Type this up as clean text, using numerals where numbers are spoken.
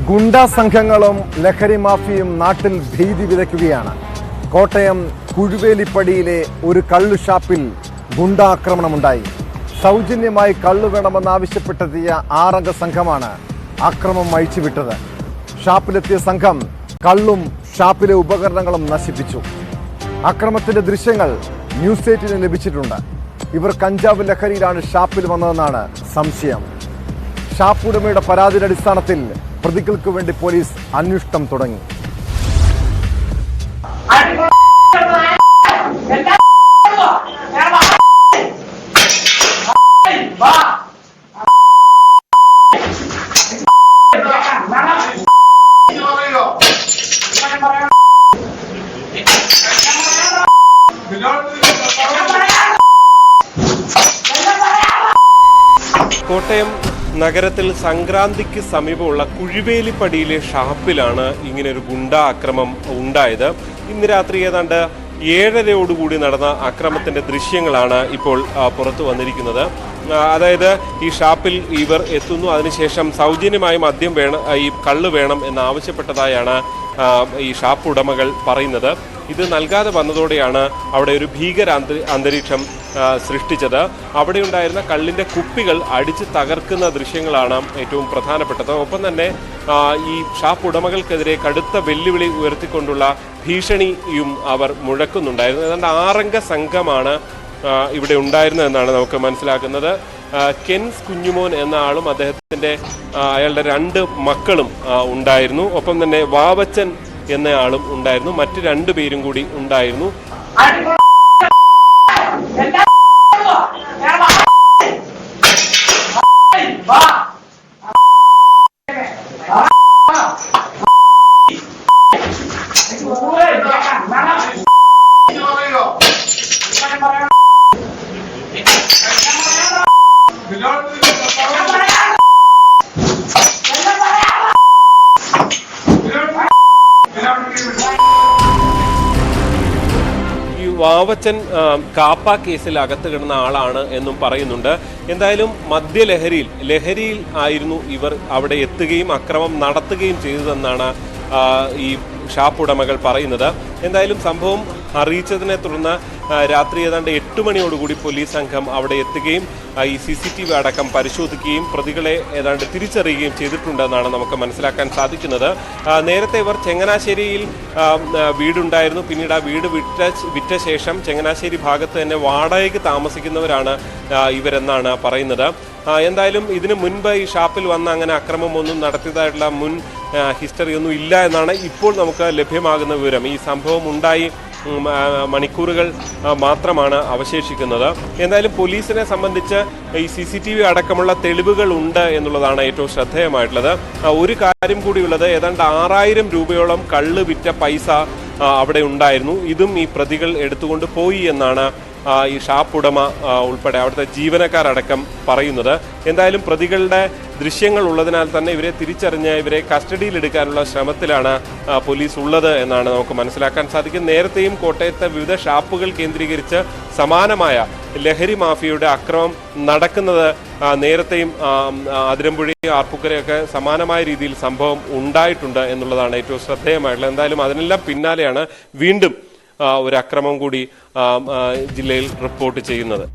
ഗുണ്ടാ സംഘങ്ങളും ലഹരി മാഫിയും നാട്ടിൽ ഭീതി വിതയ്ക്കുകയാണ്. കോട്ടയം കുഴുവേലിപ്പടിയിലെ ഒരു കള്ളു ഷാപ്പിൽ ഗുണ്ടാക്രമണമുണ്ടായി. സൗജന്യമായി കള്ളു വേണമെന്നാവശ്യപ്പെട്ടെത്തിയ 6 അംഗ സംഘമാണ് ആക്രമണം അഴിച്ചുവിട്ടത്. ഷാപ്പിലെത്തിയ സംഘം കള്ളും ഷാപ്പിലെ ഉപകരണങ്ങളും നശിപ്പിച്ചു. അക്രമത്തിന്റെ ദൃശ്യങ്ങൾ ന്യൂസ് 8 ലഭിച്ചിട്ടുണ്ട്. ഇവർ കഞ്ചാവ് ലഹരിയിലാണ് ഷാപ്പിൽ വന്നതെന്നാണ് സംശയം. ഷാപ്പ് ഉടമയുടെ പരാതിയുടെ അടിസ്ഥാനത്തിൽ പ്രതികൾക്ക് വേണ്ടി പോലീസ് അന്വേഷണം തുടങ്ങി. കോട്ടയം നഗരത്തിൽ സംക്രാന്തിക്ക് സമീപമുള്ള കുഴുവേലിപ്പടിയിലെ ഷാപ്പിലാണ് ഇങ്ങനെയൊരു ഗുണ്ടാ ആക്രമം ഉണ്ടായത്. ഇന്ന് രാത്രി ഏതാണ്ട് 7:30 നടന്ന അക്രമത്തിന്റെ ദൃശ്യങ്ങളാണ് ഇപ്പോൾ പുറത്തു വന്നിരിക്കുന്നത്. അതായത് ഈ ഷാപ്പിൽ ഇവർ എത്തുന്നു, അതിനുശേഷം സൗജന്യമായി മദ്യം വേണം, ഈ കള്ള് വേണം എന്നാവശ്യപ്പെട്ടതായാണ് ഈ ഷാപ്പ് ഉടമകൾ പറയുന്നത്. ഇത് നൽകാതെ വന്നതോടെയാണ് അവിടെ ഒരു ഭീകര അന്തരീക്ഷം സൃഷ്ടിച്ചത്. അവിടെ ഉണ്ടായിരുന്ന കള്ളിൻ്റെ കുപ്പികൾ അടിച്ച് തകർക്കുന്ന ദൃശ്യങ്ങളാണ് ഏറ്റവും പ്രധാനപ്പെട്ടത്. ഒപ്പം തന്നെ ഈ ഷാപ്പ് ഉടമകൾക്കെതിരെ കടുത്ത വെല്ലുവിളി ഉയർത്തിക്കൊണ്ടുള്ള ഭീഷണിയും അവർ മുഴക്കുന്നുണ്ടായിരുന്നു. ഏതാണ്ട് 6 അംഗ സംഘമാണ് ഇവിടെ ഉണ്ടായിരുന്നതെന്നാണ് നമുക്ക് മനസ്സിലാക്കുന്നത്. കെൻസ് കുഞ്ഞുമോൻ എന്ന ആളും അദ്ദേഹത്തിൻ്റെ അയാളുടെ 2 മക്കളും ഉണ്ടായിരുന്നു. ഒപ്പം തന്നെ വാവച്ചൻ എന്ന ആളും ഉണ്ടായിരുന്നു. മറ്റ് 2 പേരും കൂടി ഉണ്ടായിരുന്നു. ഈ വാവച്ചൻ കാപ്പ കേസിൽ അകത്ത് കിടന്ന ആളാണ് എന്നും പറയുന്നുണ്ട്. എന്തായാലും ലഹരിയിൽ ആയിരുന്നു ഇവർ അവിടെ എത്തുകയും അക്രമം നടത്തുകയും ചെയ്തതെന്നാണ് ഈ ഷാപ്പ് ഉടമകൾ പറയുന്നത്. എന്തായാലും സംഭവം അറിയിച്ചതിനെ തുടർന്ന് രാത്രി ഏതാണ്ട് 8 മണിയോടുകൂടി പോലീസ് സംഘം അവിടെ എത്തുകയും ഈ CCTV അടക്കം പരിശോധിക്കുകയും പ്രതികളെ ഏതാണ്ട് തിരിച്ചറിയുകയും ചെയ്തിട്ടുണ്ടെന്നാണ് നമുക്ക് മനസ്സിലാക്കാൻ സാധിക്കുന്നത്. നേരത്തെ ഇവർ ചങ്ങനാശ്ശേരിയിൽ വീടുണ്ടായിരുന്നു. പിന്നീട് ആ വീട് വിറ്റ ശേഷം ചങ്ങനാശ്ശേരി ഭാഗത്ത് തന്നെ വാടകയ്ക്ക് താമസിക്കുന്നവരാണ് ഇവരെന്നാണ് പറയുന്നത്. എന്തായാലും ഇതിനു മുൻപ് ഈ ഷാപ്പിൽ വന്ന് അങ്ങനെ അക്രമമൊന്നും നടത്തിയതായിട്ടുള്ള മുൻ ഹിസ്റ്ററി ഒന്നും ഇല്ല എന്നാണ് ഇപ്പോൾ നമുക്ക് ലഭ്യമാകുന്ന വിവരം. ഈ സംഭവം ഉണ്ടായി മണിക്കൂറുകൾ മാത്രമാണ് അവശേഷിക്കുന്നത്. എന്തായാലും പോലീസിനെ സംബന്ധിച്ച് ഈ CCTV അടക്കമുള്ള തെളിവുകൾ ഉണ്ട് എന്നുള്ളതാണ് ഏറ്റവും ശ്രദ്ധേയമായിട്ടുള്ളത്. ഒരു കാര്യം കൂടിയുള്ളത്, ഏതാണ്ട് 6000 രൂപയോളം കള്ള് വിറ്റ പൈസ അവിടെ ഉണ്ടായിരുന്നു. ഇതും ഈ പ്രതികൾ എടുത്തുകൊണ്ട് പോയി എന്നാണ് ഈ ഷാപ്പ് ഉടമ ഉൾപ്പെടെ അവിടുത്തെ ജീവനക്കാരടക്കം പറയുന്നത്. എന്തായാലും പ്രതികളുടെ ദൃശ്യങ്ങൾ ഉള്ളതിനാൽ തന്നെ ഇവരെ തിരിച്ചറിഞ്ഞ് ഇവരെ കസ്റ്റഡിയിലെടുക്കാനുള്ള ശ്രമത്തിലാണ് പോലീസ് ഉള്ളത് എന്നാണ് നമുക്ക് മനസ്സിലാക്കാൻ സാധിക്കും. നേരത്തെയും കോട്ടയത്തെ വിവിധ ഷാപ്പുകൾ കേന്ദ്രീകരിച്ച് സമാനമായ ലഹരി മാഫിയയുടെ അക്രമം നടക്കുന്നത് നേരത്തെയും അതിരമ്പുഴ, ആർപ്പുക്കരയൊക്കെ സമാനമായ രീതിയിൽ സംഭവം ഉണ്ടായിട്ടുണ്ട് എന്നുള്ളതാണ് ഏറ്റവും ശ്രദ്ധേയമായിട്ടുള്ളത്. എന്തായാലും അതിനെല്ലാം പിന്നാലെയാണ് വീണ്ടും ഒരു അക്രമം കൂടി ജില്ലയിൽ റിപ്പോർട്ട് ചെയ്യുന്നത്.